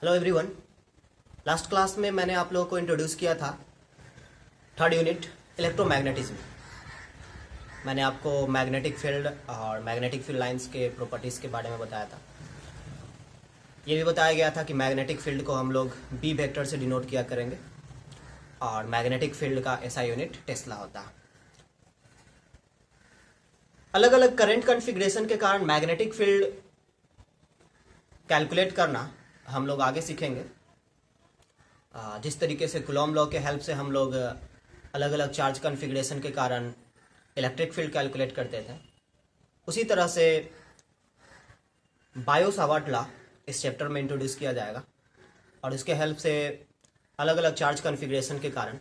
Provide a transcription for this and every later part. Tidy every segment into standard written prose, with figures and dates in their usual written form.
Hello everyone. Last class में मैंने आप लोगों को इंट्रोड्यूस किया था थर्ड यूनिट इलेक्ट्रोमैग्नेटिज्म। मैंने आपको मैग्नेटिक फील्ड और मैग्नेटिक फील्ड लाइंस के प्रॉपर्टीज़ के बारे में बताया था। ये भी बताया गया था कि मैग्नेटिक फील्ड को हम लोग बी वेक्टर से डिनोट किया करेंगे और मैग्नेटिक फील्ड का ऐसा यूनिट टेस्ला होता है। अलग अलग करंट कॉन्फ़िगरेशन के कारण मैग्नेटिक फील्ड कैलकुलेट करना हम लोग आगे सीखेंगे। जिस तरीके से कूलॉम लॉ के हेल्प से हम लोग अलग अलग चार्ज कॉन्फ़िगरेशन के कारण इलेक्ट्रिक फील्ड कैलकुलेट करते थे, उसी तरह से बायो-सावर्ट लॉ इस चैप्टर में इंट्रोड्यूस किया जाएगा और इसके हेल्प से अलग अलग चार्ज कॉन्फ़िगरेशन के कारण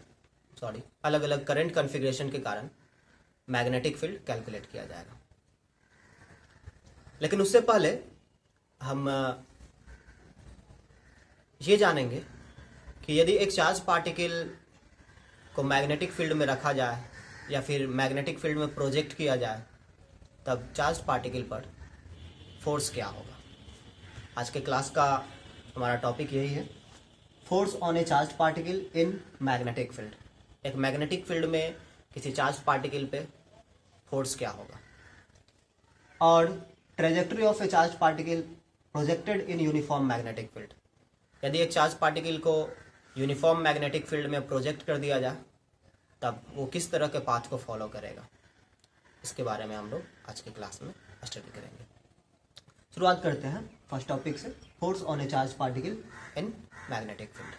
अलग अलग करंट कॉन्फ़िगरेशन के कारण मैग्नेटिक फील्ड कैलकुलेट किया जाएगा। लेकिन उससे पहले हम ये जानेंगे कि यदि एक चार्ज पार्टिकल को मैग्नेटिक फील्ड में रखा जाए या फिर मैग्नेटिक फील्ड में प्रोजेक्ट किया जाए तब चार्ज पार्टिकल पर फोर्स क्या होगा। आज के क्लास का हमारा टॉपिक यही है, force on A charge particle in magnetic field. एक मैग्नेटिक फील्ड में किसी चार्ज पार्टिकल पे फोर्स क्या होगा और trajectory of A charge particle projected in uniform magnetic field. यदि एक चार्ज पार्टिकल को यूनिफॉर्म मैग्नेटिक फील्ड में प्रोजेक्ट कर दिया जाए तब वो किस तरह के पाथ को फॉलो करेगा, इसके बारे में हम लोग आज के क्लास में स्टडी करेंगे। शुरुआत करते हैं फर्स्ट टॉपिक से, force on A charge particle in magnetic field.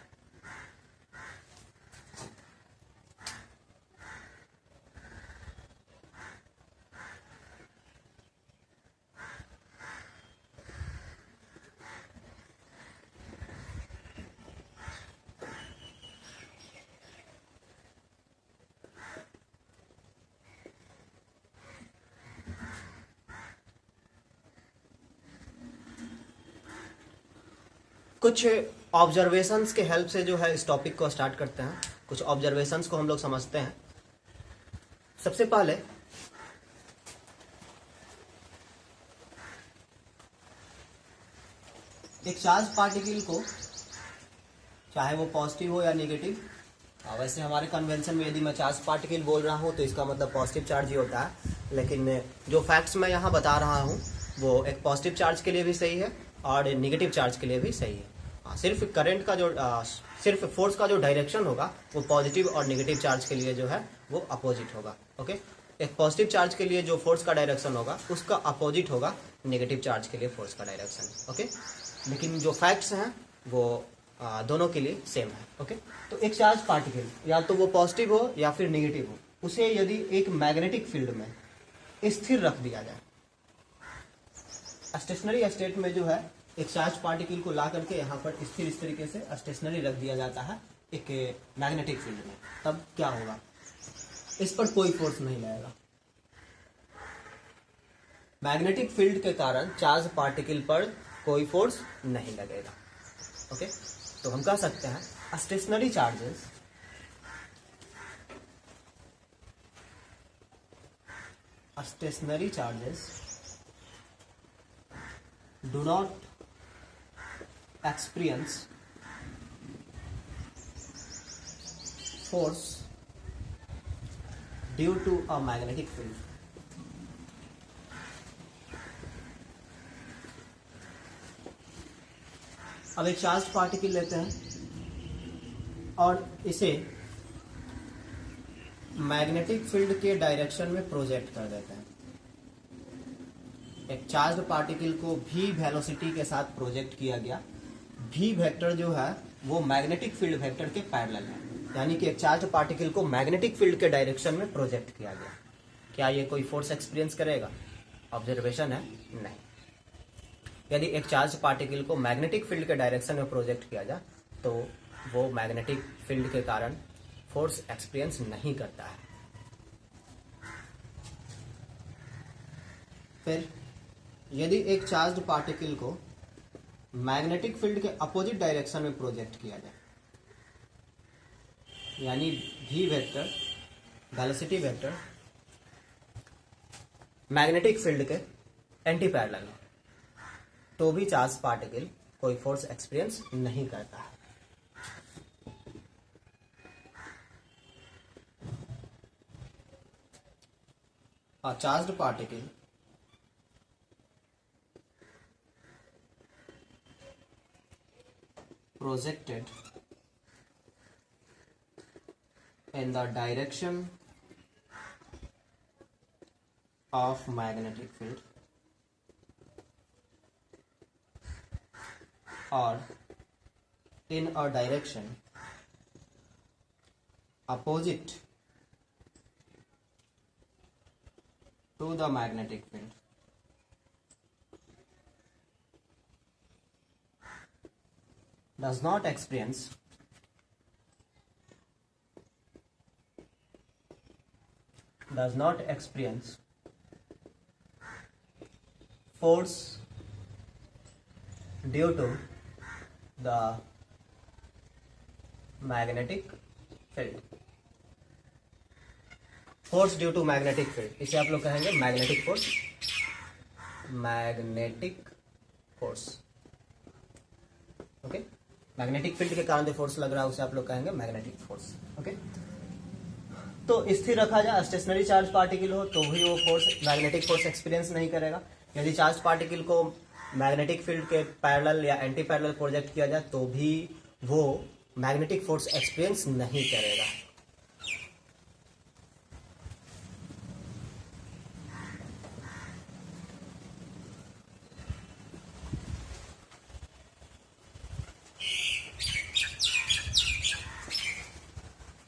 कुछ ऑब्जर्वेशंस के हेल्प से जो है इस टॉपिक को स्टार्ट करते हैं। कुछ ऑब्जर्वेशंस को हम लोग समझते हैं। सबसे पहले एक चार्ज पार्टिकल को, चाहे वो पॉजिटिव हो या नेगेटिव, वैसे हमारे कन्वेंशन में यदि मैं चार्ज पार्टिकल बोल रहा हूँ तो इसका मतलब पॉजिटिव चार्ज ही होता है, लेकिन जो फैक्ट्स मैं यहाँ बता रहा हूँ वो एक पॉजिटिव चार्ज के लिए भी सही है और नेगेटिव चार्ज के लिए भी सही है। सिर्फ करंट का जो सिर्फ फोर्स का जो डायरेक्शन होगा वो पॉजिटिव और नेगेटिव चार्ज के लिए जो है वो अपोजिट होगा। ओके, एक पॉजिटिव चार्ज के लिए जो फोर्स का डायरेक्शन होगा उसका अपोजिट होगा नेगेटिव चार्ज के लिए फोर्स का डायरेक्शन। ओके, लेकिन जो फैक्ट्स हैं वो दोनों के लिए सेम है। ओके, तो एक चार्ज पार्टिकल या तो वो पॉजिटिव हो या फिर नेगेटिव हो, उसे यदि एक मैग्नेटिक फील्ड में स्थिर रख दिया जाए, स्टेशनरी स्टेट में जो है एक चार्ज पार्टिकल को ला करके यहाँ पर स्थिर इस तरीके से स्टेशनरी रख दिया जाता है एक मैग्नेटिक फील्ड में, तब क्या होगा, इस पर कोई फोर्स नहीं लगेगा। मैग्नेटिक फील्ड के कारण चार्ज पार्टिकल पर कोई फोर्स नहीं लगेगा। ओके, तो हम कह सकते हैं stationary charges do not experience force due to a magnetic field। अब एक चार्ज पार्टिकल लेते हैं और इसे मैग्नेटिक फील्ड के डायरेक्शन में प्रोजेक्ट कर देते हैं। एक चार्ज पार्टिकल को भी वेलोसिटी के साथ प्रोजेक्ट किया गया। भी वेक्टर जो है वो मैग्नेटिक फील्ड वेक्टर के पैरेलल है, यानी कि एक चार्ज पार्टिकल को मैग्नेटिक फील्ड के डायरेक्शन में प्रोजेक्ट किया गया। क्या ये कोई फोर्स एक्सपीरियंस करेगा? ऑब्जर्वेशन है, नहीं। यदि एक चार्ज पार्टिकल को मैग्नेटिक फील्ड के डायरेक्शन में प्रोजेक्ट किया जाए तो वो मैग्नेटिक फील्ड के कारण फोर्स एक्सपीरियंस नहीं करता है। फिर यदि एक चार्ज पार्टिकल को मैग्नेटिक फील्ड के अपोजिट डायरेक्शन में प्रोजेक्ट किया जाए, यानी भी vector velocity vector magnetic field के एंटी पैरेलल है, तो भी चार्ज पार्टिकल कोई फोर्स एक्सपीरियंस नहीं करता है। A charged particle projected in the direction of magnetic field or in a direction opposite to the magnetic field does not experience force due to the magnetic field। Force due to magnetic field, इसे आप लोग कहेंगे magnetic force, magnetic force. Okay, magnetic field के कारण जो force लग रहा है उसे आप लोग कहेंगे मैग्नेटिक फोर्स। ओके, तो स्थिर रखा जाए, स्टेशनरी चार्ज पार्टिकल हो तो भी वो फोर्स मैग्नेटिक फोर्स एक्सपीरियंस नहीं करेगा। यदि चार्ज पार्टिकल को मैग्नेटिक फील्ड के पैरेलल या एंटी पैरेलल प्रोजेक्ट किया जाए तो भी वो मैग्नेटिक फोर्स एक्सपीरियंस नहीं करेगा।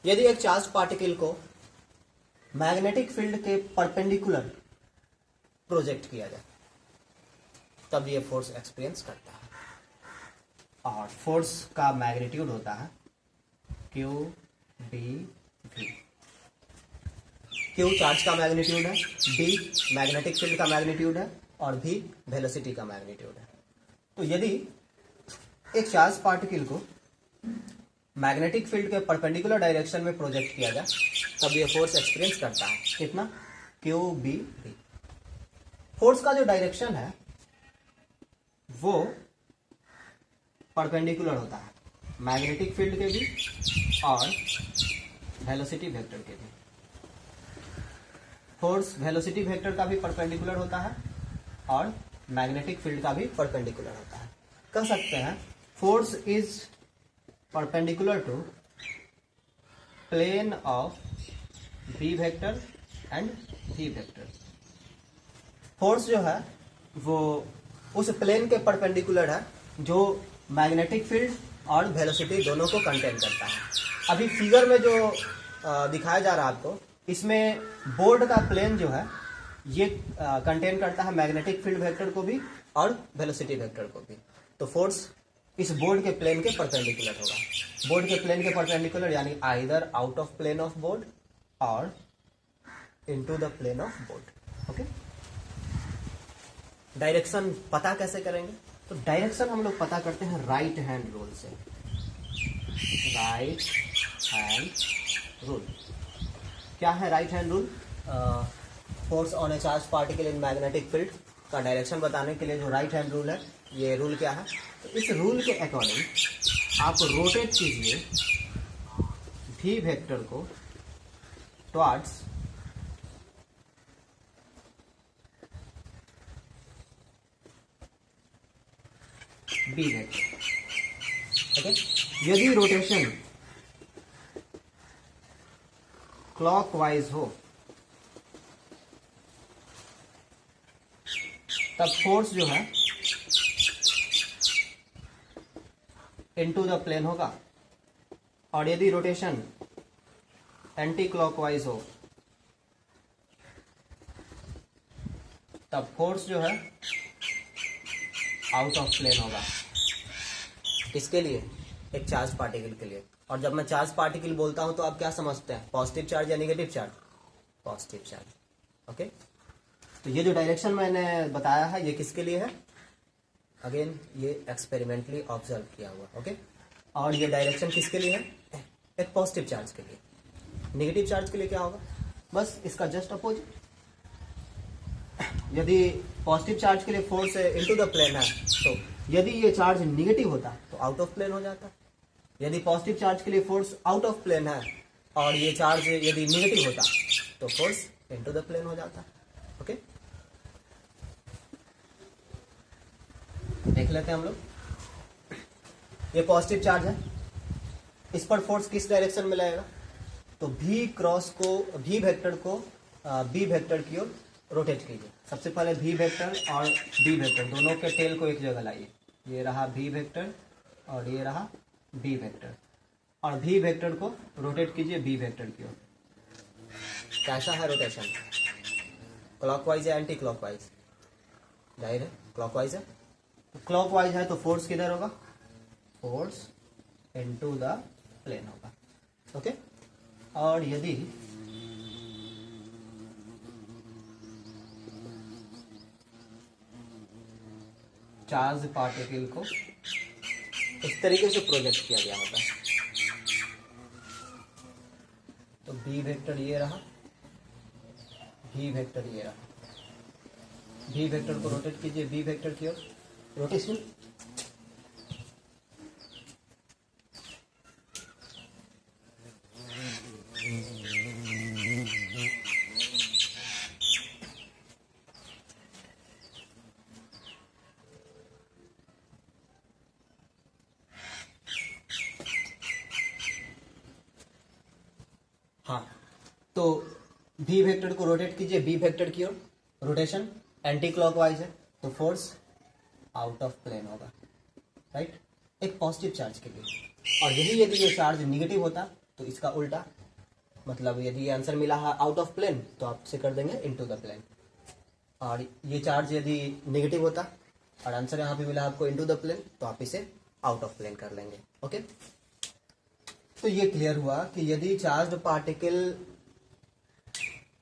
यदि एक चार्ज पार्टिकल को मैग्नेटिक फील्ड के परपेंडिकुलर प्रोजेक्ट किया जाए तब ये फोर्स एक्सपीरियंस करता है और फोर्स का मैग्नीट्यूड होता है Q B V. Q charge का मैग्नीट्यूड है, बी मैग्नेटिक फील्ड का मैग्नीट्यूड है और भी वेलोसिटी का मैग्नीट्यूड है। तो यदि एक चार्ज पार्टिकल को मैग्नेटिक फील्ड के परपेंडिकुलर डायरेक्शन में प्रोजेक्ट किया जाए तब ये फोर्स एक्सपीरियंस करता है कितना, क्यू बी वी। फोर्स का जो डायरेक्शन है वो परपेंडिकुलर होता है मैग्नेटिक फील्ड के भी और वेलोसिटी वेक्टर के भी। फोर्स वेलोसिटी वेक्टर का भी परपेंडिकुलर होता है और मैग्नेटिक फील्ड का भी परपेंडिकुलर होता है। कह सकते हैं force is perpendicular to plane of v vector and v vector। Force जो है वो उस प्लेन के परपेंडिकुलर है जो मैग्नेटिक फील्ड और वेलोसिटी दोनों को कंटेन करता है। अभी फिगर में जो दिखाया जा रहा है आपको, इसमें बोर्ड का प्लेन जो है ये कंटेन करता है मैग्नेटिक फील्ड वेक्टर को भी और वेलोसिटी वेक्टर को भी। तो फोर्स इस बोर्ड के प्लेन के परपेंडिकुलर होगा। बोर्ड के प्लेन के परपेंडिकुलर यानी either out of plane of board और into the plane of board. Okay, direction पता कैसे करेंगे? तो डायरेक्शन हम लोग पता करते हैं राइट हैंड रूल से। राइट हैंड रूल क्या है? Right hand rule force on A charge particle in magnetic field का डायरेक्शन बताने के लिए जो राइट हैंड रूल है, ये रूल क्या है? तो इस रूल के अकॉर्डिंग आप रोटेट कीजिए भी वेक्टर को टुवर्ड्स बी वेक्टर। ओके, यदि रोटेशन क्लॉकवाइज हो तब फोर्स जो है इनटू द प्लेन होगा और यदि रोटेशन एंटी क्लॉकवाइज हो तब फोर्स जो है आउट ऑफ प्लेन होगा। किसके लिए? एक चार्ज पार्टिकल के लिए। और जब मैं चार्ज पार्टिकल बोलता हूं तो आप क्या समझते हैं? पॉजिटिव चार्ज या negative charge? Positive charge. Okay, तो ये जो डायरेक्शन मैंने बताया है ये किसके लिए है? अगेन ये एक्सपेरिमेंटली ऑब्जर्व किया हुआ। ओके, और ये डायरेक्शन किसके लिए है? एक पॉजिटिव चार्ज के लिए। नेगेटिव चार्ज के लिए क्या होगा? बस इसका जस्ट अपोजिट। यदि पॉजिटिव चार्ज के लिए फोर्स इनटू द प्लेन है तो यदि ये चार्ज निगेटिव होता तो आउट ऑफ प्लेन हो जाता। यदि पॉजिटिव चार्ज के लिए फोर्स आउट ऑफ प्लेन है और ये चार्ज यदि निगेटिव होता तो फोर्स इनटू द प्लेन हो जाता। ओके, देख लेते हैं हम लोग। ये पॉजिटिव चार्ज है, इस पर फोर्स किस डायरेक्शन में लगेगा, तो भी क्रॉस को, भी वेक्टर को बी वेक्टर की ओर रोटेट कीजिए। सबसे पहले भी वेक्टर और बी वेक्टर दोनों के टेल को एक जगह लाइए। ये रहा भी वेक्टर और ये रहा बी वेक्टर, और भी वेक्टर को रोटेट कीजिए बी वेक्टर की ओर। कैसा है रोटेशन, क्लॉकवाइज है एंटी क्लॉकवाइज? जाहिर है क्लॉकवाइज है। तो क्लॉकवाइज है तो फोर्स किधर होगा, फोर्स इनटू द प्लेन होगा। ओके, और यदि चार्ज पार्टिकल को इस तरीके से प्रोजेक्ट किया गया होता है, तो बी वेक्टर ये रहा, भी वेक्टर ये रहा। भी वेक्टर को रोटेट कीजिए बी वेक्टर की ओर, रोटेशन। हाँ, तो भी वेक्टर को रोटेट कीजिए बी वेक्टर की ओर, रोटेशन एंटी क्लॉकवाइज है तो फोर्स आउट ऑफ प्लेन होगा, राइट, एक पॉजिटिव चार्ज के लिए। और यदि ये चार्ज निगेटिव होता तो इसका उल्टा, मतलब यदि आंसर मिला है आउट ऑफ प्लेन तो आप से कर देंगे इनटू द प्लेन, और ये चार्ज यदि नेगेटिव होता और आंसर यहाँ पे मिला आपको इनटू द प्लेन तो आप इसे आउट ऑफ प्लेन कर लेंगे। ओके, तो ये क्लियर हुआ कि यदि चार्ज पार्टिकल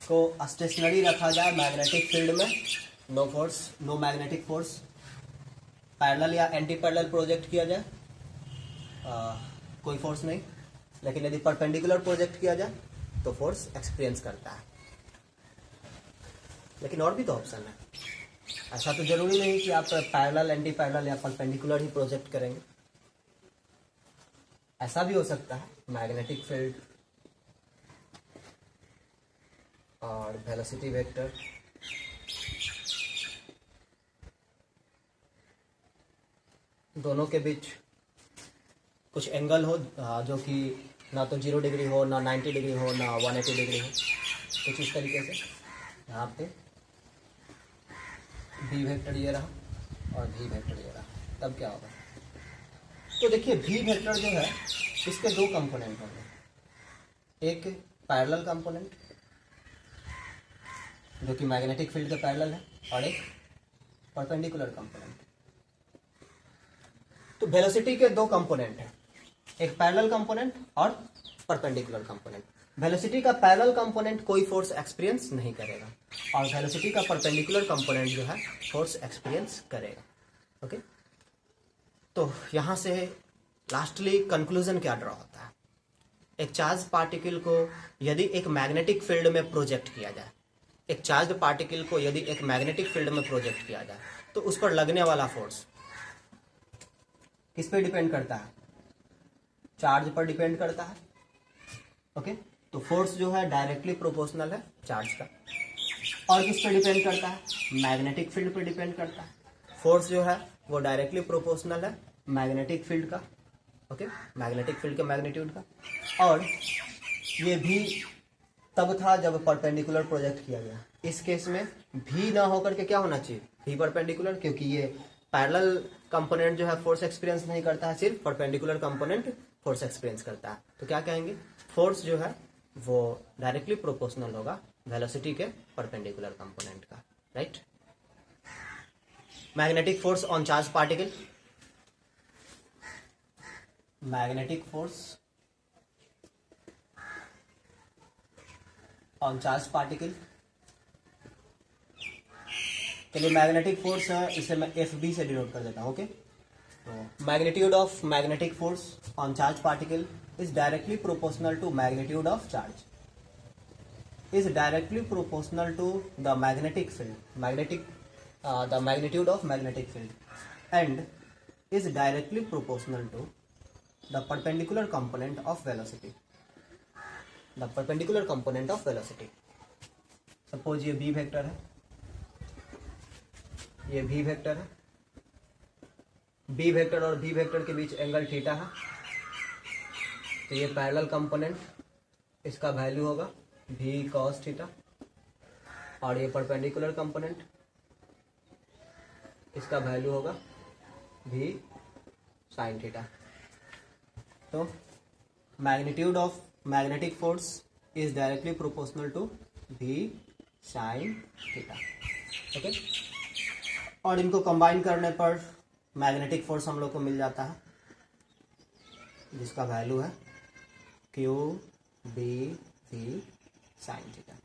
को स्टेशनरी रखा जाए मैग्नेटिक फील्ड में, no force, no magnetic force, parallel या एंटी पैरेलल प्रोजेक्ट किया जाए, कोई फोर्स नहीं, लेकिन यदि परपेंडिकुलर प्रोजेक्ट किया जाए तो फोर्स एक्सपीरियंस करता है। लेकिन और भी तो ऑप्शन है, ऐसा तो जरूरी नहीं कि आप पैरेलल, एंटी पैरेलल या परपेंडिकुलर ही प्रोजेक्ट करेंगे। ऐसा भी हो सकता है मैग्नेटिक फील्ड और वेलोसिटी वेक्टर दोनों के बीच कुछ एंगल हो जो कि ना तो 0 डिग्री हो, ना 90 डिग्री हो, ना 180 डिग्री हो, कुछ इस तरीके से। यहाँ पे बी वेक्टर ये रहा और भी वेक्टर ये रहा, तब क्या होगा, तो देखिए भी वेक्टर जो है इसके दो कंपोनेंट होंगे, एक पैरेलल कंपोनेंट जो कि मैग्नेटिक फील्ड के पैरेलल है और एक परपेंडिकुलर कंपोनेंट। तो वेलोसिटी के दो कंपोनेंट हैं, एक पैरेलल कंपोनेंट और परपेंडिकुलर कंपोनेंट। वेलोसिटी का पैरेलल कंपोनेंट कोई फोर्स एक्सपीरियंस नहीं करेगा और वेलोसिटी का परपेंडिकुलर कंपोनेंट जो है फोर्स एक्सपीरियंस करेगा। ओके, तो यहां से लास्टली कंक्लूजन क्या ड्रॉ होता है, एक चार्ज पार्टिकल को यदि एक मैग्नेटिक फील्ड में प्रोजेक्ट किया जाए, एक चार्ज पार्टिकल को यदि एक मैग्नेटिक फील्ड में प्रोजेक्ट किया जाए तो उस पर लगने वाला फोर्स किस पे डिपेंड करता है, चार्ज पर डिपेंड करता है। ओके, तो फोर्स जो है डायरेक्टली प्रोपोर्शनल है चार्ज का, और किस पे डिपेंड करता है, मैग्नेटिक फील्ड पे डिपेंड करता है। फोर्स जो है वो डायरेक्टली प्रोपोर्शनल है मैग्नेटिक फील्ड का, ओके, मैग्नेटिक फील्ड के मैग्नीट्यूड का। और ये भी तब था जब परपेंडिकुलर प्रोजेक्ट किया गया, इस केस में भी ना होकर के क्या होना चाहिए, भी परपेंडिकुलर, क्योंकि ये पैरेलल कंपोनेंट जो है फोर्स एक्सपीरियंस नहीं करता है, सिर्फ परपेंडिकुलर कंपोनेंट फोर्स एक्सपीरियंस करता है। तो क्या कहेंगे, फोर्स जो है वो डायरेक्टली प्रोपोर्शनल होगा वेलोसिटी के परपेंडिकुलर कंपोनेंट का, right. Magnetic force on charge particle, magnetic force on charge particle, चलिए मैग्नेटिक फोर्स है, इसे मैं एफ बी से डिनोट कर देता हूं। ओके, तो magnitude of magnetic force on charge particle is directly proportional to magnitude of charge, is directly proportional to the magnetic field, the magnitude of magnetic field, and is directly proportional to the perpendicular component of velocity. The perpendicular component of velocity. Suppose ये b vector है, ये v vector है, b vector और v vector के बीच angle theta है, तो ये पैरेलल कंपोनेंट, इसका वैल्यू होगा v cos थीटा, और ये परपेंडिकुलर कंपोनेंट, इसका वैल्यू होगा v sin थीटा. तो magnitude of magnetic force is directly proportional to v sin theta. Okay, और इनको कंबाइन करने पर मैग्नेटिक फोर्स हम लोग को मिल जाता है, जिसका वैल्यू है q b v sin theta.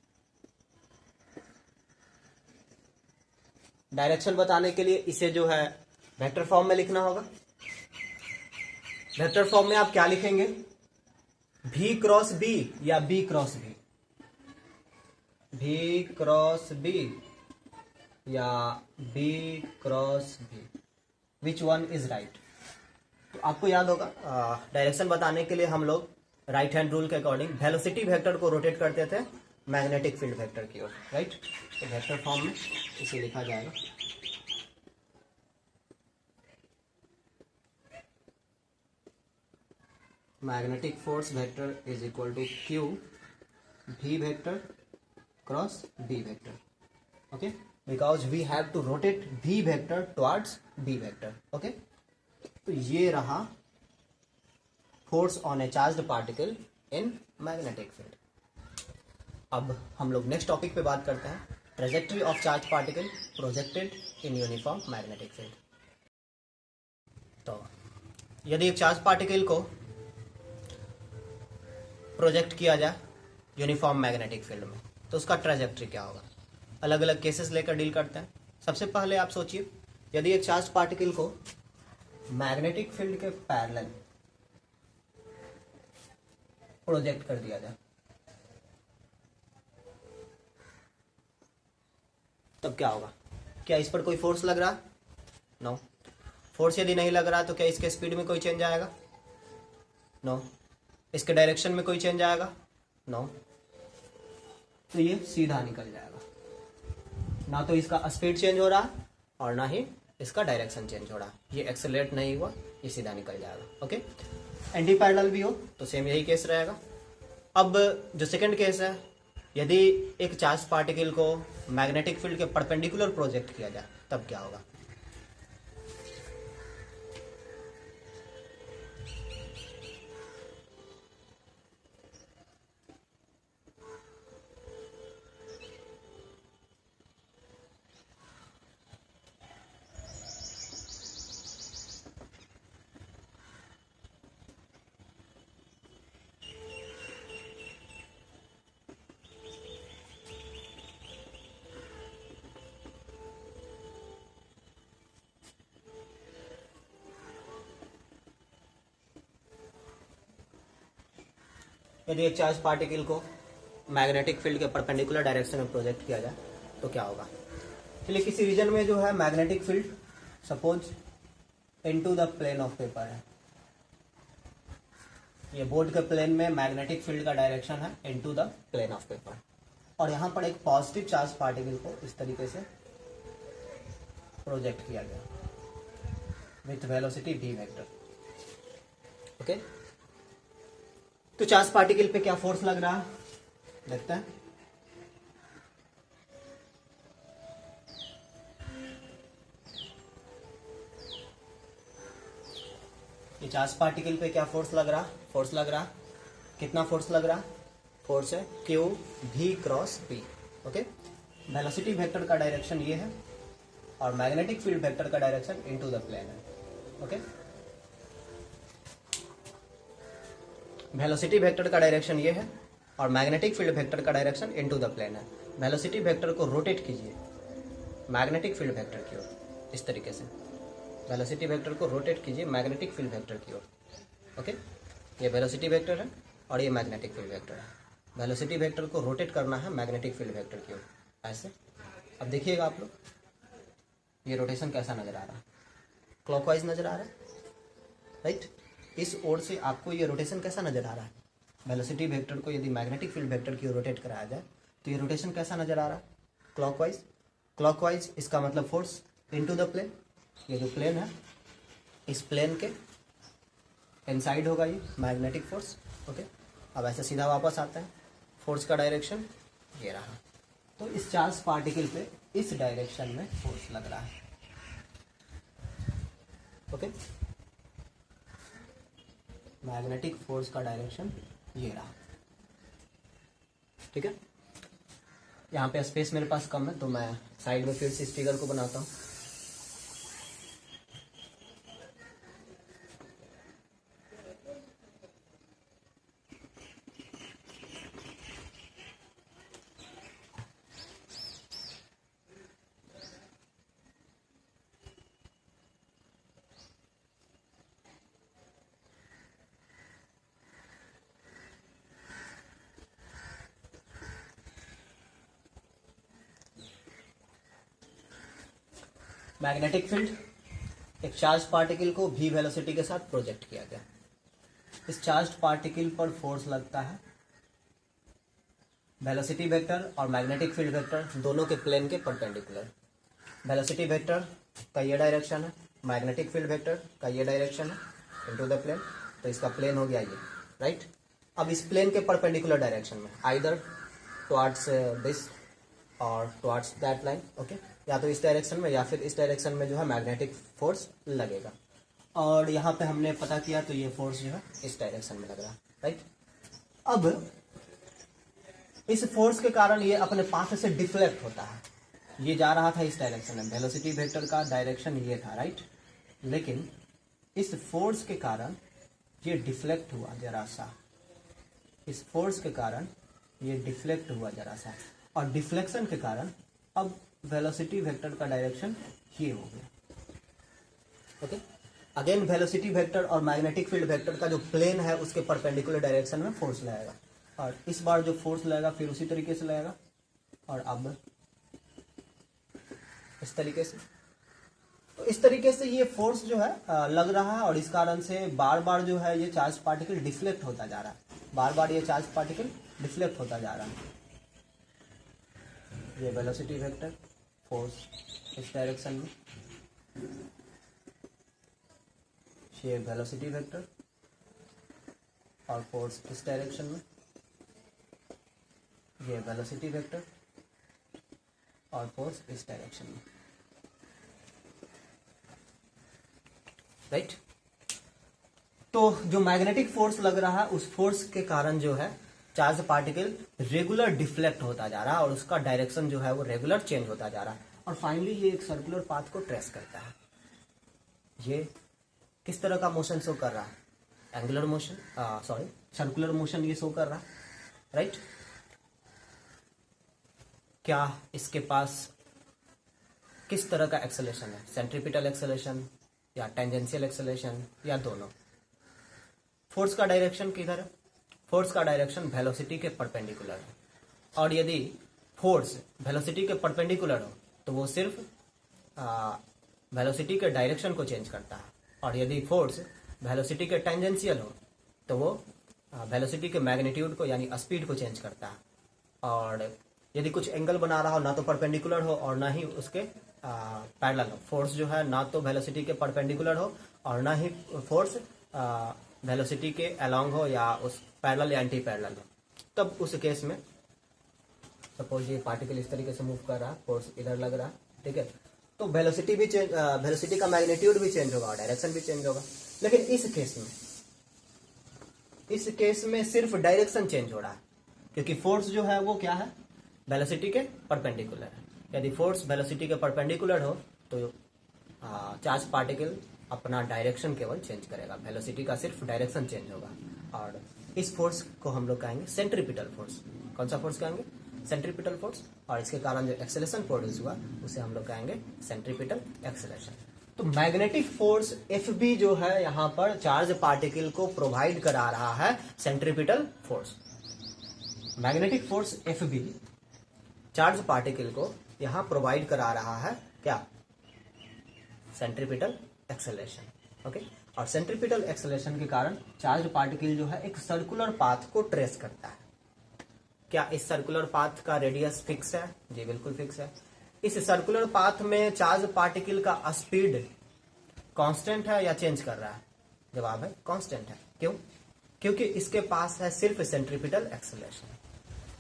Direction बताने के लिए इसे जो है वेक्टर फॉर्म में लिखना होगा. वेक्टर फॉर्म में आप क्या लिखेंगे, v क्रॉस b या b cross b, v cross b या b cross b, which one is right. तो आपको याद होगा डायरेक्शन बताने के लिए हम लोग राइट हैंड रूल के अकॉर्डिंग वेलोसिटी वेक्टर को रोटेट करते थे मैग्नेटिक फील्ड वेक्टर की ओर, राइट. तो वेक्टर फॉर्म में इसे लिखा जाएगा magnetic force vector is equal to q v vector cross b vector. Okay, because we have to rotate v vector towards b vector. Okay, तो ये रहा force on a charged particle in magnetic field. अब हम लोग next topic पे बात करते हैं, trajectory of charge particle projected in uniform magnetic field. तो यदि एक चार्ज पार्टिकल को प्रोजेक्ट किया जाए यूनिफॉर्म मैग्नेटिक फील्ड में, तो उसका ट्रेजेक्ट्री क्या होगा. अलग अलग केसेस लेकर डील करते हैं. सबसे पहले आप सोचिए, यदि एक चार्ज पार्टिकल को मैग्नेटिक फील्ड के पैरेलल प्रोजेक्ट कर दिया जाए, तब क्या होगा. क्या इस पर कोई फोर्स लग रहा है? नो. फोर्स यदि नहीं लग रहा तो क्या इसके स्पीड में कोई चेंज आएगा? नो. इसके डायरेक्शन में कोई चेंज आएगा? नो. तो ये सीधा निकल जाएगा. ना तो इसका स्पीड चेंज हो रहा है और ना ही इसका डायरेक्शन चेंज हो रहा है. ये एक्सेलरेट नहीं हुआ, ये सीधा निकल जाएगा. ओके, एंटी पैरेलल भी हो तो सेम यही केस रहेगा. अब जो सेकंड केस है, यदि एक चार्ज पार्टिकल को मैग्नेटिक फील्ड के परपेंडिकुलर प्रोजेक्ट किया जाए, तब क्या होगा. यदि एक चार्ज पार्टिकल को मैग्नेटिक फील्ड के परपेंडिकुलर डायरेक्शन में प्रोजेक्ट किया जाए तो क्या होगा. चलिए, किसी रीजन में जो है magnetic field suppose into the plane of paper है. ये बोर्ड के प्लेन में मैग्नेटिक फील्ड का डायरेक्शन है into the plane of paper, और यहाँ पर एक पॉजिटिव चार्ज पार्टिकल को इस तरीके से प्रोजेक्ट किया गया with velocity v vector. Okay, तो चार्ज पार्टिकल पे क्या फोर्स लग रहा है, देखते हैं. ये चार्ज पार्टिकल पे क्या फोर्स लग रहा है, कितना फोर्स लग रहा है. फोर्स है q v cross p. Okay, velocity vector का डायरेक्शन ये है और मैग्नेटिक फील्ड वेक्टर का डायरेक्शन इनटू द प्लेन है. ओके, वेलोसिटी वेक्टर का डायरेक्शन ये है और मैग्नेटिक फील्ड वेक्टर का डायरेक्शन इनटू द प्लेन है. वेलोसिटी वेक्टर को रोटेट कीजिए मैग्नेटिक फील्ड वेक्टर की ओर, इस तरीके से वेलोसिटी वेक्टर को रोटेट कीजिए मैग्नेटिक फील्ड वेक्टर की ओर. ओके, ये वेलोसिटी वेक्टर है और ये मैग्नेटिक फील्ड वेक्टर है. वेलोसिटी वेक्टर को रोटेट करना है मैग्नेटिक फील्ड वेक्टर की ओर, ऐसे. अब देखिएगा आप लोग, ये रोटेशन कैसा नजर आ रहा है. क्लॉकवाइज नजर आ रहा है, राइट। इस ओर से आपको ये रोटेशन कैसा नजर आ रहा है, वेलोसिटी वेक्टर को यदि मैग्नेटिक फील्ड वेक्टर की ओर रोटेट कराया जाए तो ये रोटेशन कैसा नजर आ रहा है, क्लॉकवाइज। क्लॉकवाइज इसका मतलब फोर्स इनटू द प्लेन, ये जो प्लेन है इस प्लेन के इनसाइड होगा ये मैग्नेटिक फोर्स, ओके। अब ऐसे सीधा वापस आता है, फोर्स का डायरेक्शन ये रहा। तो इस चार्ज पार्टिकल पे इस डायरेक्शन में फोर्स लग रहा है, ओके। मैग्नेटिक फोर्स का डायरेक्शन ये रहा, ठीक है। यहाँ पे स्पेस मेरे पास कम है तो मैं साइड में फिर से इस फिगर को बनाता हूँ। मैग्नेटिक फील्ड एक चार्ज पार्टिकल को v वेलोसिटी के साथ प्रोजेक्ट किया गया। इस चार्ज पार्टिकल पर फोर्स लगता है, वेलोसिटी वेक्टर और मैग्नेटिक फील्ड वेक्टर दोनों के प्लेन के परपेंडिकुलर। वेलोसिटी वेक्टर का ये डायरेक्शन है, मैग्नेटिक फील्ड वेक्टर का ये डायरेक्शन है इनटू द प्लेन, तो इसका प्लेन हो गया ये, राइट। अब इस प्लेन के परपेंडिकुलर डायरेक्शन में आइदर टुवर्ड्स दिस और टुवर्ड्स दैट लाइन, ओके, या तो इस डायरेक्शन में या फिर इस डायरेक्शन में जो है मैग्नेटिक फोर्स लगेगा। और यहाँ पे हमने पता किया तो ये फोर्स जो है इस डायरेक्शन में लग रहा है, राइट। अब इस फोर्स के कारण ये अपने पाथ से डिफ्लेक्ट होता है, ये जा रहा था इस डायरेक्शन में, वेलोसिटी वेक्टर का डायरेक्शन ये था, राइट। लेकिन इस फोर्स के कारण ये डिफ्लेक्ट हुआ जरा सा, इस फोर्स के कारण ये डिफ्लेक्ट हुआ जरा सा, और डिफ्लेक्शन के कारण अब वेलोसिटी वेक्टर का डायरेक्शन ये हो गया, ओके। अगेन वेलोसिटी वेक्टर और मैग्नेटिक फील्ड वेक्टर का जो प्लेन है उसके परपेंडिकुलर डायरेक्शन में फोर्स लगेगा, और इस बार जो फोर्स लगेगा फिर उसी तरीके से लगेगा, और अब इस तरीके से। तो इस तरीके से ये फोर्स जो है लग रहा है, और इस कारण से बार बार जो है ये चार्ज पार्टिकल डिफ्लेक्ट होता जा रहा है, बार बार ये चार्ज पार्टिकल डिफ्लेक्ट होता जा रहा है। ये वेलोसिटी वेक्टर फोर्स इस डायरेक्शन में, ये वेलोसिटी वेक्टर और फोर्स इस डायरेक्शन में, ये वेलोसिटी वेक्टर और फोर्स इस डायरेक्शन में, राइट। तो जो मैग्नेटिक फोर्स लग रहा है उस फोर्स के कारण जो है चार्ज पार्टिकल रेगुलर डिफ्लेक्ट होता जा रहा है, और उसका डायरेक्शन जो है वो रेगुलर चेंज होता जा रहा है, और फाइनली ये एक सर्कुलर पाथ को ट्रेस करता है। ये किस तरह का मोशन शो कर रहा है, angular motion, sorry circular motion ये शो कर रहा है, राइट। क्या इसके पास किस तरह का एक्सेलेरेशन है, सेंट्रीपिटल एक्सेलेरेशन या टेंजेंशियल एक्सेलेरेशन या दोनों। फोर्स का डायरेक्शन किधर है, फोर्स का डायरेक्शन वेलोसिटी के परपेंडिकुलर है, और यदि फोर्स वेलोसिटी के परपेंडिकुलर हो तो वो सिर्फ वेलोसिटी के डायरेक्शन को चेंज करता है, और यदि फोर्स वेलोसिटी के टेंजेंशियल हो तो वो वेलोसिटी के मैग्नीट्यूड को यानी स्पीड को चेंज करता है। और यदि कुछ एंगल बना रहा हो, ना तो परपेंडिकुलर हो और ना ही उसके पैरेलल हो, फोर्स जो है ना तो वेलोसिटी के परपेंडिकुलर हो और ना ही फोर्स वेलोसिटी के अलोंग हो या उस पैरेलल या एंटी पैरेलल हो, तब उस केस में सपोज ये पार्टिकल इस तरीके से मूव कर रहा है, फोर्स इधर लग रहा है, ठीक है, तो वेलोसिटी भी चेंज, वेलोसिटी का मैग्नीट्यूड भी चेंज होगा और डायरेक्शन भी चेंज होगा। लेकिन इस केस में सिर्फ डायरेक्शन चेंज हो रहा है, क्योंकि फोर्स जो है वो क्या है, वेलोसिटी के परपेंडिकुलर है। यदि फोर्स वेलोसिटी के परपेंडिकुलर हो तो चार्ज पार्टिकल अपना डायरेक्शन केवल चेंज करेगा, वेलोसिटी का सिर्फ डायरेक्शन चेंज होगा। और इस फोर्स को हम लोग कहेंगे सेंट्रीपिटल फोर्स। कौन सा फोर्स कहेंगे, सेंट्रीपिटल फोर्स, और इसके कारण जो एक्सेलेरेशन प्रोड्यूस हुआ उसे हम लोग कहेंगे सेंट्रीपिटल एक्सेलेरेशन। तो मैग्नेटिक फोर्स Fb जो है यहाँ पर चार्ज पार्टिकल को प्रोवाइड करा रहा है centripetal force. Magnetic force Fb charge particle को यहाँ प्रोवाइड करा रहा है क्या, सेंट्रीपिटल एक्सेलरेशन। ओके, और सेंट्रीपिटल एक्सेलरेशन के कारण चार्ज पार्टिकल जो है एक सर्कुलर पाथ को ट्रेस करता है। क्या इस सर्कुलर पाथ का रेडियस फिक्स है? जी बिल्कुल फिक्स है। इस सर्कुलर पाथ में चार्ज पार्टिकल का स्पीड कांस्टेंट है या चेंज कर रहा है? जवाब है कांस्टेंट है। क्यों? क्योंकि इसके पास है सिर्फ सेंट्रीपिटल एक्सेलरेशन,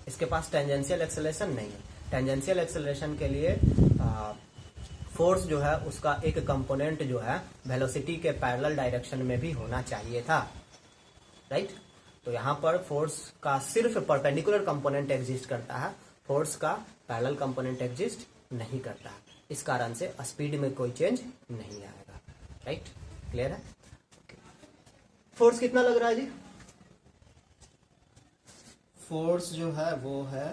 इसके पास टेंजेंशियल एक्सेलरेशन नहीं है। टेंजेंशियल एक्सेलरेशन के लिए फोर्स जो है उसका एक कंपोनेंट जो है वेलोसिटी के पैरेलल डायरेक्शन में भी होना चाहिए था, राइट? तो यहाँ पर फोर्स का सिर्फ परपेंडिकुलर कंपोनेंट एग्जिस्ट करता है, फोर्स का पैरेलल कंपोनेंट एग्जिस्ट नहीं करता है। इस कारण से स्पीड में कोई चेंज नहीं आएगा, राइट? क्लियर है? फोर्स कितना लग रहा है जी? फोर्स जो है वो है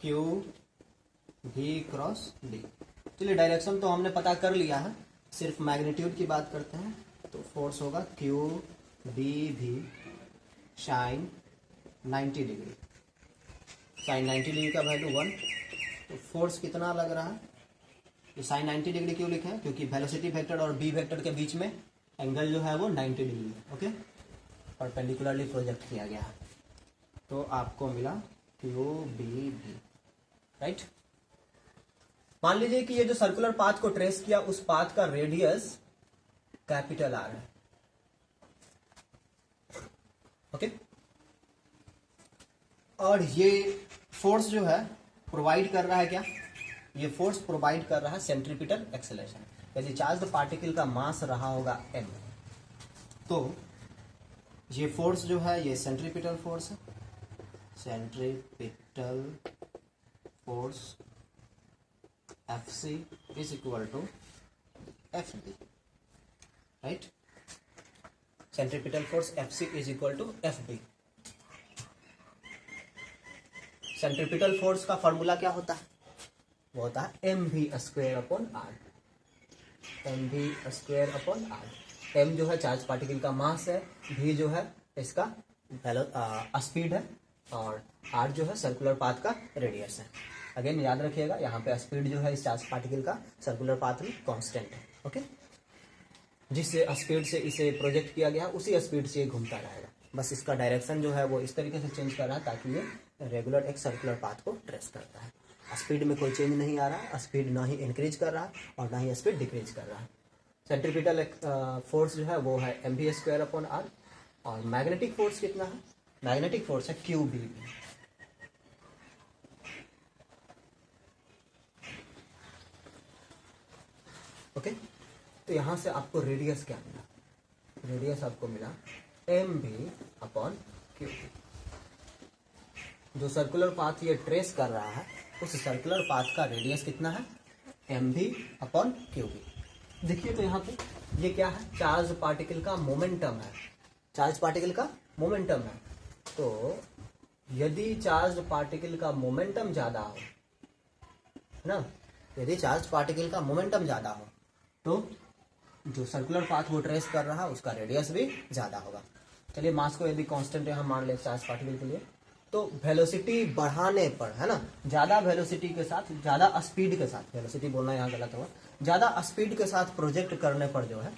क्यू भी क्रॉस डी। चलिए डायरेक्शन तो हमने पता कर लिया है, सिर्फ मैग्नीट्यूड की बात करते हैं। तो फोर्स होगा क्यू डी भी साइन 90 डिग्री। साइन 90 डिग्री का वैल्यू 1। तो फोर्स कितना लग रहा है? तो साइन 90 डिग्री क्यों लिखे हैं? क्योंकि वेलोसिटी वेक्टर और बी वेक्टर के बीच में एंगल जो है वो 90 डिग्री है। ओके, परपेंडिकुलरली प्रोजेक्ट किया गया है, तो आपको मिला क्यू बी भी, राइट? मान लीजिए कि ये जो सर्कुलर पाथ को ट्रेस किया उस पाथ का रेडियस कैपिटल आर है। ओके, और ये फोर्स जो है प्रोवाइड कर रहा है क्या? ये फोर्स प्रोवाइड कर रहा है सेंट्रीपिटल एक्सेलरेशन। यदि चार्ज पार्टिकल का मास रहा होगा m, तो ये फोर्स जो है ये सेंट्रीपिटल फोर्स है। Centripetal force Fc is equal to Fb, right? Centripetal force Fc is equal to Fb। Centripetal force का फॉर्मूला क्या होता है? वो होता है mv square upon r। mv square upon r। m जो है चार्ज पार्टिकल का मास है, v जो है इसका स्पीड है, और r जो है सर्कुलर पाथ का रेडियस है। अगेन याद रखिएगा, यहाँ पे स्पीड जो है इस चार्ज पार्टिकल का सर्कुलर पाथ में कांस्टेंट है। ओके, जिस स्पीड से इसे प्रोजेक्ट किया गया उसी स्पीड से ये घूमता रहेगा, बस इसका डायरेक्शन जो है वो इस तरीके से चेंज कर रहा है ताकि ये रेगुलर एक सर्कुलर पाथ को ट्रेस करता है। स्पीड में कोई चेंज नहीं आ रहा है, स्पीड ना ही इंक्रीज कर रहा है और ना ही स्पीड डिक्रीज कर रहा है। सेंट्रीपिटल फोर्स जो है वो है mv स्क्वायर अपॉन r, और मैग्नेटिक फोर्स कितना है? मैग्नेटिक फोर्स है क्यू बी। ओके, तो यहां से आपको रेडियस क्या मिला? रेडियस आपको मिला mv अपॉन क्यू। जो सर्कुलर पाथ ये ट्रेस कर रहा है उस सर्कुलर पाथ का रेडियस कितना है? mv upon Q B. देखिए तो यहाँ पे ये क्या है? चार्ज पार्टिकल का मोमेंटम है। चार्ज पार्टिकल का मोमेंटम है, तो यदि चार्ज पार्टिकल का मोमेंटम ज्यादा हो ना, यदि चार्ज पार्टिकल का मोमेंटम ज्यादा हो तो जो सर्कुलर पाथ वो ट्रेस कर रहा है उसका रेडियस भी ज्यादा होगा। चलिए मास को यदि कांस्टेंट हम मान ले चार्ज पार्टिकल के लिए, तो वेलोसिटी बढ़ाने पर, है ना, ज्यादा वेलोसिटी के साथ, ज्यादा स्पीड के साथ, वेलोसिटी बोलना यहाँ गलत होगा, ज्यादा स्पीड के साथ प्रोजेक्ट करने पर जो है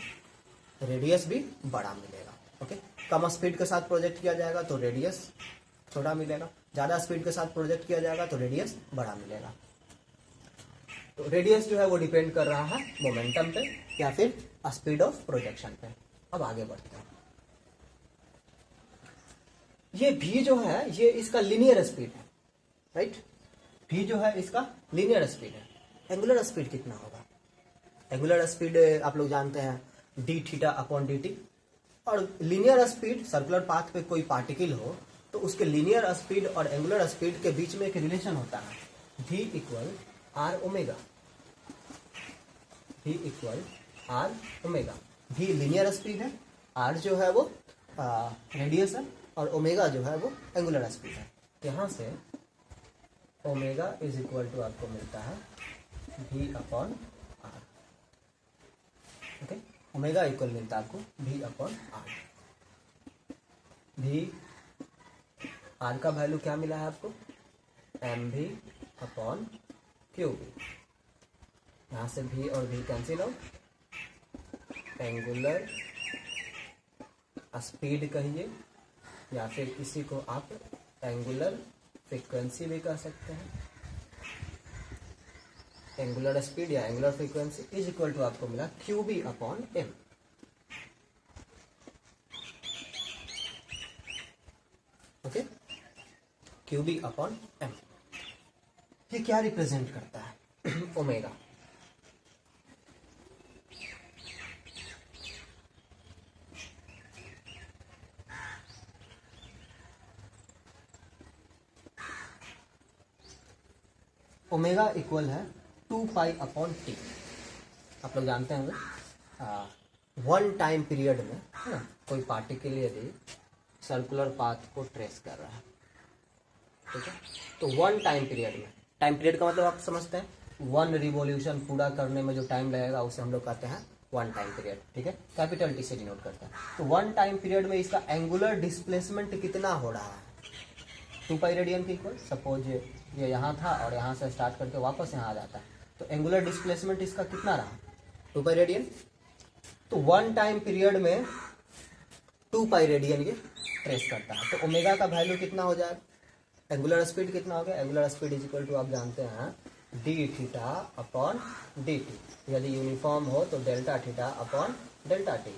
रेडियस भी बड़ा मिलेगा। ओके, कम स्पीड के साथ प्रोजेक्ट किया जाएगा तो रेडियस छोटा मिलेगा, ज्यादा स्पीड के साथ प्रोजेक्ट किया जाएगा तो रेडियस बड़ा मिलेगा। तो रेडियस जो है वो डिपेंड कर रहा है मोमेंटम पे या फिर स्पीड ऑफ प्रोजेक्शन पे। अब आगे बढ़ते हैं। ये v जो है ये इसका लीनियर स्पीड है, राइट? v जो है इसका लीनियर स्पीड है। एंगुलर स्पीड कितना होगा? एंगुलर स्पीड आप लोग जानते हैं D theta upon D T. और लीनियर स्पीड, सर्कुलर पाथ पे कोई पार्टिकल हो तो उसके लीनियर स्पीड और एंगुलर स्पीड के बीच में एक रिलेशन होता है, v equal R omega. v equal R omega. v linear speed है, r जो है वो रेडियस है, और ओमेगा जो है वो एंगुलर स्पीड है। यहाँ से ओमेगा इज इक्वल टू आपको मिलता है v upon R. Okay, omega equal मिलता है आपको v upon R. v R का वैल्यू क्या मिला है आपको? mv upon Q B. यहाँ से v और v cancel out, angular speed कहिए, या फिर इसी को आप एंगुलर फ्रीक्वेंसी भी कह सकते हैं। एंगुलर स्पीड या angular frequency is equal to आपको मिला QB upon M। Okay, QB upon M। ये क्या रिप्रेजेंट करता है? ओमेगा। ओमेगा इक्वल है 2 पाई अपॉन टी। आप लोग जानते होंगे वन टाइम पीरियड में है ना, कोई पार्टिकल यदि सर्कुलर पाथ को ट्रेस कर रहा है, ठीक है, तो वन टाइम पीरियड में, टाइम पीरियड का मतलब आप समझते हैं, वन रिवॉल्यूशन पूरा करने में जो टाइम लगेगा उसे हम लोग कहते हैं वन टाइम पीरियड, ठीक है, कैपिटल टी से डिनोट करता है। तो वन टाइम पीरियड में इसका एंगुलर डिस्प्लेसमेंट कितना हो रहा है? 2 पाई रेडियन के इक्वल। सपोज ये यहाँ था और यहाँ से स्टार्ट करके वापस यहाँ आ जाता है, तो एंगुलर डिस्प्लेसमेंट इसका कितना रहा? 2 पाई रेडियन। तो वन टाइम पीरियड में 2 पाई रेडियन ये ट्रेस करता है। तो ओमेगा का वैल्यू कितना हो जाएगा? एंगुलर स्पीड कितना हो गया? Angular speed is equal to आप जानते हैं D theta upon D T. यदि यूनिफॉर्म हो तो delta theta upon delta T.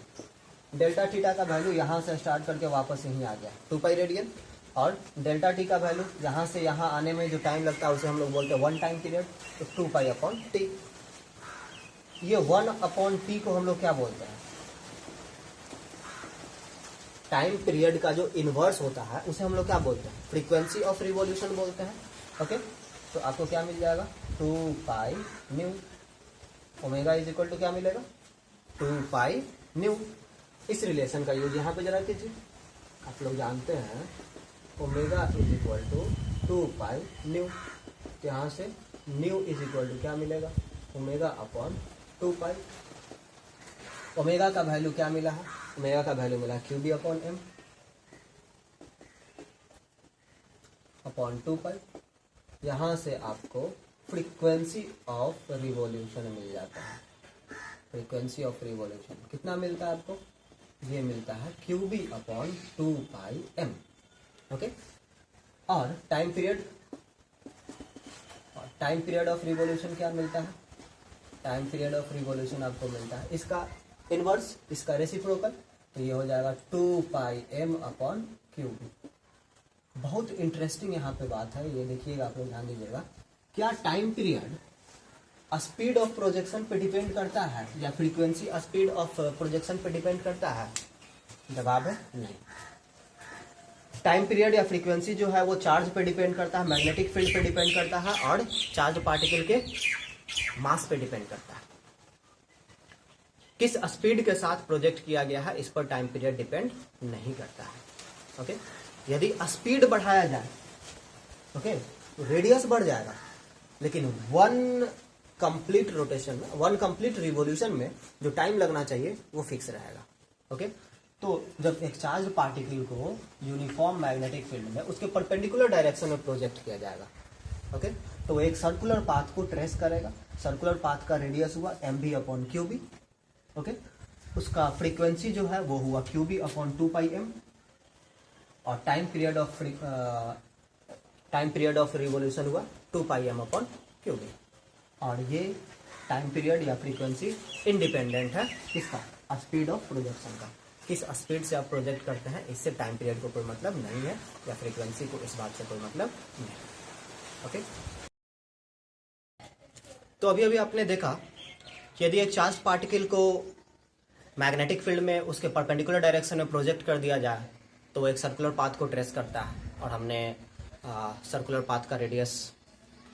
Delta theta का वैल्यू यहाँ से स्टार्ट करके वापस यहीं आ गया 2 पाई रेडियन, और डेल्टा टी का वैल्यू यहाँ से यहाँ आने में जो टाइम लगता है उसे हम लोग बोलते हैं वन टाइम पीरियड, तो 2 पाई अपॉन टी। ये 1 अपॉन टी को हम लोग क्या बोलते हैं? टाइम पीरियड का जो इनवर्स होता है उसे हम लोग क्या बोलते हैं? फ्रीक्वेंसी ऑफ रिवॉल्यूशन बोलते हैं। ओके, तो आपको क्या मिल जाएगा? 2 pi nu. Omega is equal to क्या मिलेगा? 2 पाई न्यू। इस रिलेशन का यूज यहाँ पे जरा कीजिए। आप लोग जानते हैं omega is equal to 2 pi nu, तो यहाँ से न्यू इज इक्वल टू क्या मिलेगा? Omega upon 2 pi. ओमेगा का वैल्यू क्या मिला है? ओमेगा का वैल्यू मिला QB upon M upon 2 pi. यहाँ से आपको फ्रीक्वेंसी ऑफ रिवॉल्यूशन मिल जाता है। फ्रीक्वेंसी ऑफ रिवॉल्यूशन कितना मिलता है आपको? ये मिलता है QB upon 2 pi M। Okay, और टाइम पीरियड ऑफ रिवॉल्यूशन क्या मिलता है? टाइम पीरियड ऑफ रिवॉल्यूशन आपको मिलता है इसका इनवर्स, इसका रेसिप्रोकल, तो ये हो जाएगा 2 पाई M अपॉन QB। बहुत इंटरेस्टिंग यहाँ पे बात है, ये देखिएगा, आप लोग ध्यान दीजिएगा। क्या time period speed of projection पे डिपेंड करता है या फ्रीक्वेंसी स्पीड ऑफ प्रोजेक्शन पे डिपेंड करता है? जवाब है नहीं। टाइम पीरियड या फ्रीक्वेंसी जो है वो चार्ज पे डिपेंड करता है, मैग्नेटिक फील्ड पे डिपेंड करता है, और चार्ज पार्टिकल के मास पे डिपेंड करता है। किस स्पीड के साथ प्रोजेक्ट किया गया है इस पर टाइम पीरियड डिपेंड नहीं करता है। ओके, यदि स्पीड बढ़ाया जाए, ओके, तो रेडियस बढ़ जाएगा, लेकिन वन कंप्लीट रोटेशन में, वन कंप्लीट रिवॉल्यूशन में जो टाइम लगना चाहिए वो फिक्स रहेगा। ओके, तो जब एक चार्ज पार्टिकल को यूनिफॉर्म मैग्नेटिक फील्ड में उसके परपेंडिकुलर डायरेक्शन में प्रोजेक्ट किया जाएगा, ओके, तो एक सर्कुलर पाथ को ट्रेस करेगा। सर्कुलर पाथ का रेडियस हुआ MV अपॉन QB। ओके, उसका फ्रीक्वेंसी जो है वो हुआ QB अपॉन 2 पाई M, और टाइम पीरियड ऑफ रिवॉल्यूशन हुआ 2 पाई M अपॉन QB। और ये टाइम पीरियड या फ्रीक्वेंसी इंडिपेंडेंट है किसका? स्पीड ऑफ प्रोजेक्शन का। किस स्पीड से आप प्रोजेक्ट करते हैं इससे टाइम पीरियड को कोई मतलब नहीं है, या फ्रीक्वेंसी को इस बात से कोई मतलब नहीं है। ओके, तो अभी आपने देखा कि यदि एक चार्ज पार्टिकल को मैग्नेटिक फील्ड में उसके परपेंडिकुलर डायरेक्शन में प्रोजेक्ट कर दिया जाए तो वो एक सर्कुलर पाथ को ट्रेस करता है, और हमने सर्कुलर पाथ का रेडियस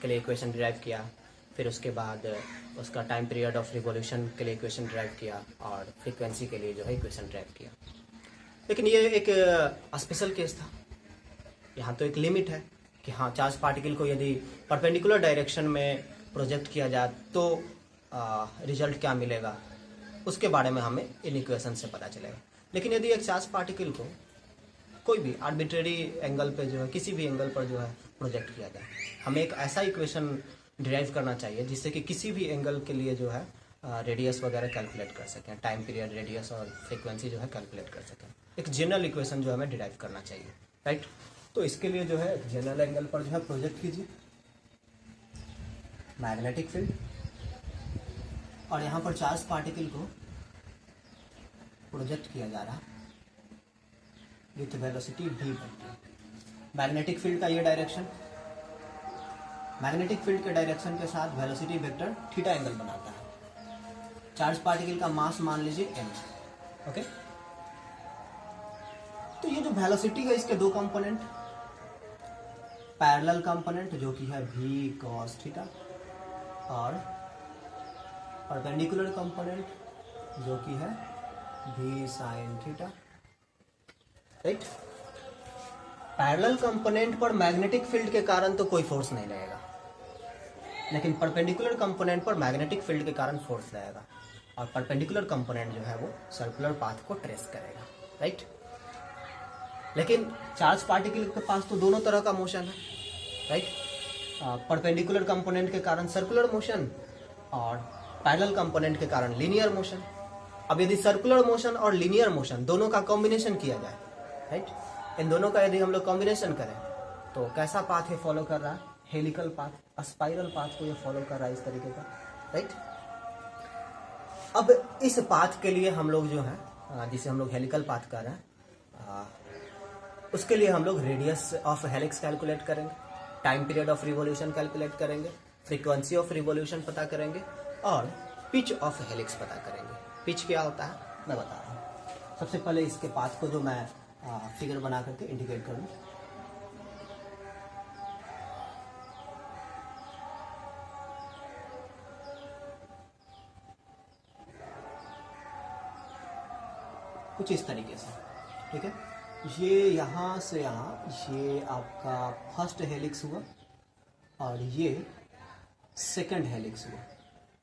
के लिए इक्वेशन डिराइव किया, फिर उसके बाद उसका टाइम पीरियड ऑफ रिवॉल्यूशन के लिए इक्वेशन ड्राइव किया, और फ्रीक्वेंसी के लिए जो है इक्वेशन ड्राइव किया। लेकिन ये एक स्पेशल केस था। यहाँ तो एक लिमिट है कि हाँ, चार्ज पार्टिकल को यदि परपेंडिकुलर डायरेक्शन में प्रोजेक्ट किया जाए तो रिजल्ट क्या मिलेगा उसके बारे में हमें इन इक्वेशन से पता चलेगा। लेकिन यदि एक चार्ज पार्टिकल को कोई भी आर्बिट्रेरी एंगल पे जो है, किसी भी एंगल पर जो है प्रोजेक्ट किया जाए, हमें एक ऐसा इक्वेशन डिराइव करना चाहिए जिससे कि किसी भी एंगल के लिए जो है रेडियस वगैरह कैलकुलेट कर सकें, टाइम पीरियड, रेडियस और फ्रीक्वेंसी जो है कैलकुलेट कर सकें। एक जनरल इक्वेशन जो हमें डिराइव करना चाहिए, राइट। तो इसके लिए जो है जनरल एंगल पर जो है प्रोजेक्ट कीजिए मैग्नेटिक फील्ड, और यहाँ पर चार्ज पार्टिकल को प्रोजेक्ट किया जा रहा है with velocity v vector. Magnetic field का ये डायरेक्शन, मैग्नेटिक फील्ड के डायरेक्शन के साथ वेलोसिटी वेक्टर थीटा एंगल बनाता है। चार्ज पार्टिकल का मास मान लीजिए m, ओके। तो ये जो वेलोसिटी है इसके दो कंपोनेंट, पैरेलल कंपोनेंट जो कि है v cos थीटा और परपेंडिकुलर कंपोनेंट जो कि है v sin theta, right. Parallel component पर मैग्नेटिक फील्ड के कारण तो कोई फोर्स नहीं लगेगा, लेकिन परपेंडिकुलर कंपोनेंट पर मैग्नेटिक फील्ड के कारण फोर्स लगेगा, और परपेंडिकुलर कंपोनेंट जो है वो सर्कुलर पाथ को ट्रेस करेगा, राइट। लेकिन चार्ज पार्टिकल के पास तो दोनों तरह का मोशन है, राइट। परपेंडिकुलर कंपोनेंट के कारण सर्कुलर मोशन और पैरेलल कंपोनेंट के कारण लीनियर मोशन। अब यदि सर्कुलर मोशन और लीनियर मोशन दोनों का कॉम्बिनेशन किया जाए, राइट, इन दोनों का यदि हम लोग कॉम्बिनेशन करें तो कैसा पाथ ये फॉलो कर रहा है? हेलिकल पाथ, स्पाइरल पाथ को ये फॉलो कर रहा है इस तरीके का, राइट। अब इस पाथ के लिए हम लोग जो है जिसे हम लोग हेलिकल पाथ कर रहे हैं, उसके लिए हम लोग रेडियस ऑफ हेलिक्स कैलकुलेट करेंगे, time period of revolution calculate करेंगे, फ्रीक्वेंसी ऑफ रिवॉल्यूशन पता करेंगे और पिच ऑफ हेलिक्स पता करेंगे। पिच क्या होता है मैं बता रहा हूँ। सबसे पहले इसके पाथ को जो मैं फिगर बना करके इंडिकेट करूँ, कुछ इस तरीके से, ठीक है। ये यहाँ से यहाँ, ये आपका फर्स्ट हेलिक्स हुआ और ये सेकंड हेलिक्स हुआ,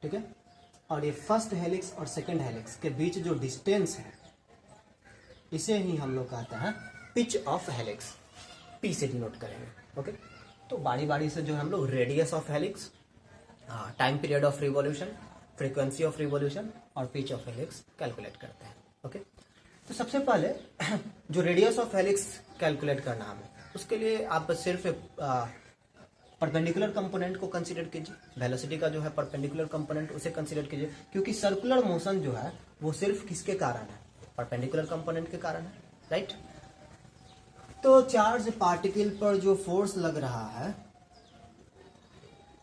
ठीक है। और ये फर्स्ट हेलिक्स और सेकंड हेलिक्स के बीच जो डिस्टेंस है इसे ही हम लोग कहते हैं पिच ऑफ हेलिक्स, पी से डिनोट करेंगे, ओके। तो बारी बारी से जो हम लोग radius of helix, time period of revolution, frequency of revolution और पिच ऑफ हेलिक्स कैलकुलेट करते हैं, ओके। तो सबसे पहले जो रेडियस ऑफ हेलिक्स कैलकुलेट करना हमें, उसके लिए आप सिर्फ परपेंडिकुलर कंपोनेंट को कंसीडर कीजिए, वेलोसिटी का जो है परपेंडिकुलर कंपोनेंट उसे कंसीडर कीजिए, क्योंकि सर्कुलर मोशन जो है वो सिर्फ किसके कारण है? परपेंडिकुलर कंपोनेंट के कारण है, राइट। तो चार्ज पार्टिकल पर जो फोर्स लग रहा है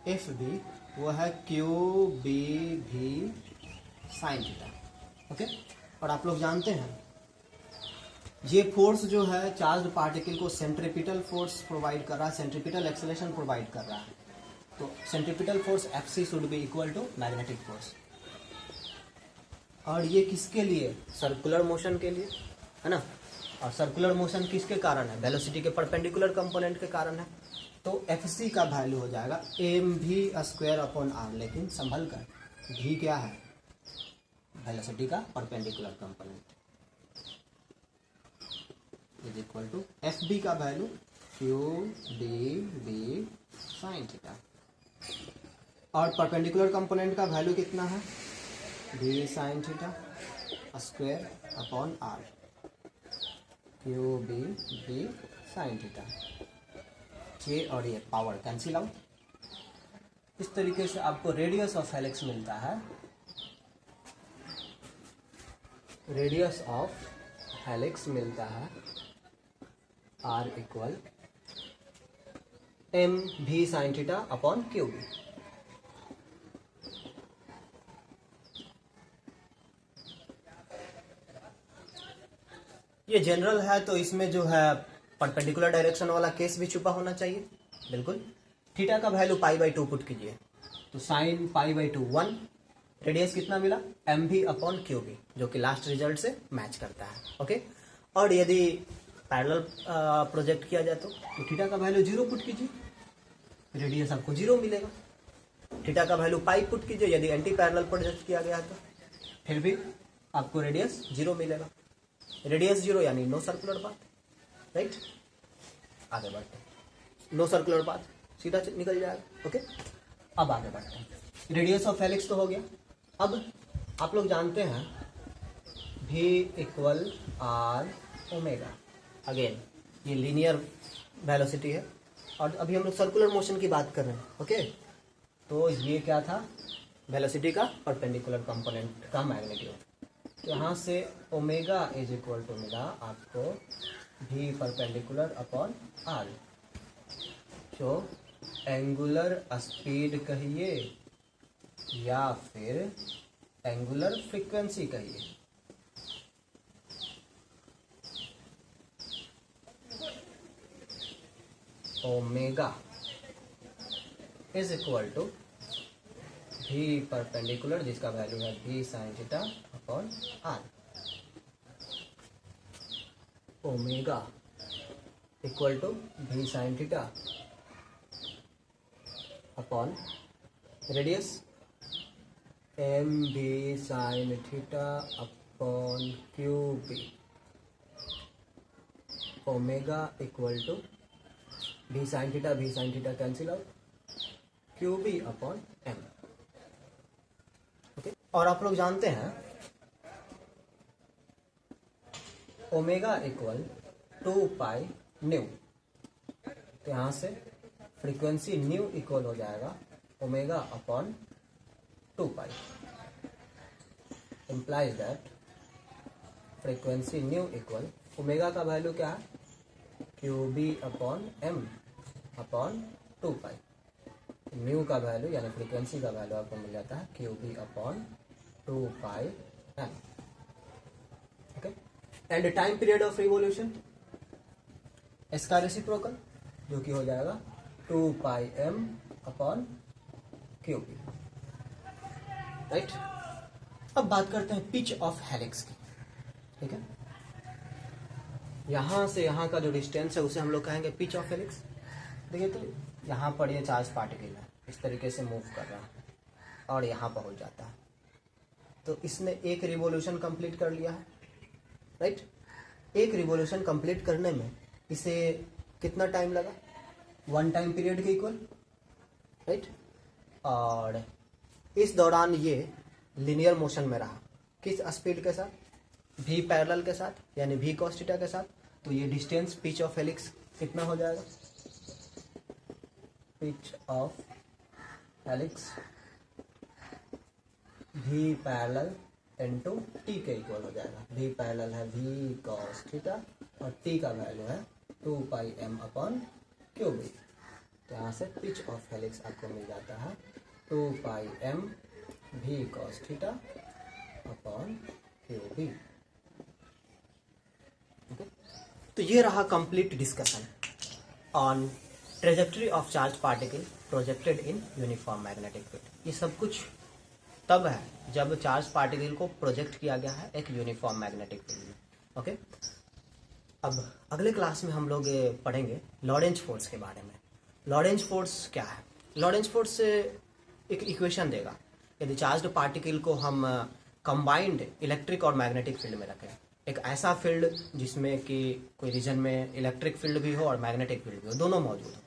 एफ बी, वो है क्यू बी भी साइन थीटा, ओके। और आप लोग जानते हैं ये फोर्स जो है चार्ज पार्टिकल को सेंट्रीपिटल फोर्स प्रोवाइड कर रहा है, सेंट्रीपिटल एक्सेलरेशन प्रोवाइड कर रहा है। तो centripetal force F C should be equal to magnetic force. और ये किसके लिए? सर्कुलर मोशन के लिए, है ना। और सर्कुलर मोशन किसके कारण है? वेलोसिटी के परपेंडिकुलर कंपोनेंट के कारण है। तो एफ सी का वैल्यू हो जाएगा एम भी स्क्वायर अपॉन आर, लेकिन संभल कर, भी क्या है? वेलोसिटी का perpendicular component is equal to F B का value Q D B sine theta, और परपेंडिकुलर कंपोनेंट का वैल्यू कितना है? B sine theta square upon R, Q B B sine theta. ये और ये पावर कैंसिल आउट। इस तरीके से आपको रेडियस ऑफ हेलिक्स मिलता है। रेडियस ऑफ हेलिक्स मिलता है R equal M V sine theta upon Q B. ये जनरल है, तो इसमें जो है परपेंडिकुलर डायरेक्शन वाला केस भी छुपा होना चाहिए, बिल्कुल। थीटा का वैल्यू पाई बाई 2 पुट कीजिए, तो साइन पाई बाई 2 1, रेडियस कितना मिला? एम भी अपॉन क्यू बी, जो कि लास्ट रिजल्ट से मैच करता है, ओके। और यदि पैरेलल प्रोजेक्ट किया जाए तो थीटा का वैल्यू 0 पुट कीजिए, रेडियस आपको 0 मिलेगा। थीटा का वैल्यू पाई पुट कीजिए यदि एंटी पैरेलल प्रोजेक्ट किया गया तो, फिर भी आपको रेडियस 0 मिलेगा। रेडियस 0 यानी नो सर्कुलर पाथ, राइट। आगे बढ़ते हैं, नो सर्कुलर पाथ सीधा निकल जाएगा, ओके। अब आगे बढ़ते हैं। रेडियस ऑफ हेलिक्स तो हो गया, अब आप लोग जानते हैं v equal R omega. Again ये लीनियर वेलोसिटी है और अभी हम लोग सर्कुलर मोशन की बात कर रहे हैं। ओके, तो ये क्या था, वेलोसिटी का परपेंडिकुलर कंपोनेंट का मैग्नीट्यूड। तो यहाँ से ओमेगा इज इक्वल टू मिला आपको v परपेंडिकुलर अपॉन आर, जो एंगुलर स्पीड कहिए या फिर एंगुलर फ्रीक्वेंसी कहिए। Omega is equal to v perpendicular, जिसका वैल्यू है v sine theta upon R. Omega equal to v sine theta upon radius M B sine theta upon Q B. Omega equal to v sine theta cancel out, Q B upon M. Okay, और आप लोग जानते हैं omega equal 2 pi nu, तो यहां से frequency nu equal हो जाएगा omega upon 2 pi, implies that frequency nu equal omega का वैल्यू क्या है, Q B upon M upon 2 pi. Mu का वैल्यू यानी फ्रीक्वेंसी का वैल्यू आपको मिल जाता है Q B upon 2 pi M. Okay, and time period of revolution इसका रेसिप्रोकल जो कि हो जाएगा 2 pi M upon Q B. Right, अब बात करते हैं पिच ऑफ हेलिक्स की। ठीक है, यहां से यहां का जो डिस्टेंस है उसे हम लोग कहेंगे पिच ऑफ हेलिक्स। देखिए, तो यहाँ पर ये चार्ज पार्टिकल है, इस तरीके से मूव कर रहा है और यहाँ पहुँच जाता है, तो इसने एक रिवोल्यूशन कंप्लीट कर लिया है। राइट, एक रिवोल्यूशन कंप्लीट करने में इसे कितना टाइम लगा, 1 टाइम पीरियड के इक्वल। राइट, और इस दौरान ये लिनियर मोशन में रहा, किस स्पीड के साथ, v पैरेलल के साथ यानी v cos थीटा के साथ। तो ये डिस्टेंस पिच ऑफ हेलिक्स कितना हो जाएगा, pitch of helix v parallel into t के इक्वल हो जाएगा। v पैरेलल है v cos थीटा और t का वैल्यू है 2 pi m upon Q B. तो यहाँ से पिच ऑफ हेलिक्स आपको मिल जाता है 2 pi m v cos theta upon Q B. तो ये रहा complete discussion on trajectory of charge particle projected in uniform magnetic field. ये सब कुछ तब है जब चार्ज पार्टिकल को प्रोजेक्ट किया गया है एक यूनिफॉर्म मैग्नेटिक फील्ड में। ओके, अब अगले क्लास में हम लोग पढ़ेंगे लॉरेंज फोर्स के बारे में। लॉरेंज फोर्स क्या है, लॉरेंज फोर्स एक इक्वेशन देगा यदि चार्ज पार्टिकल को हम कंबाइंड इलेक्ट्रिक और मैग्नेटिक फील्ड में रखें, एक ऐसा फील्ड जिसमें कि कोई रीजन में इलेक्ट्रिक फील्ड भी हो और मैग्नेटिक फील्ड भी हो, दोनों मौजूद हो,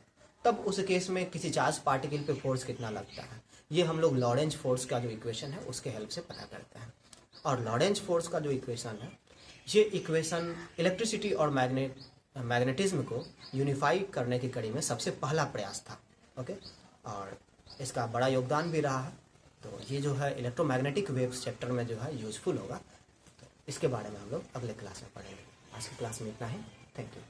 तब उस केस में किसी चार्ज पार्टिकल पे फोर्स कितना लगता है, ये हम लोग लॉरेंज फोर्स का जो इक्वेशन है उसके हेल्प से पता करते हैं। और लॉरेंज फोर्स का जो इक्वेशन है, ये इक्वेशन इलेक्ट्रिसिटी और मैग्नेटिज्म को यूनिफाई करने की कड़ी में सबसे पहला प्रयास था। ओके, और इसका बड़ा योगदान भी रहा है। तो ये जो है इलेक्ट्रोमैग्नेटिक वेव्स चैप्टर में जो है यूजफुल होगा। तो इसके बारे में हम लोग अगले क्लास में पढ़ेंगे। आज की क्लास में इतना ही। Thank you.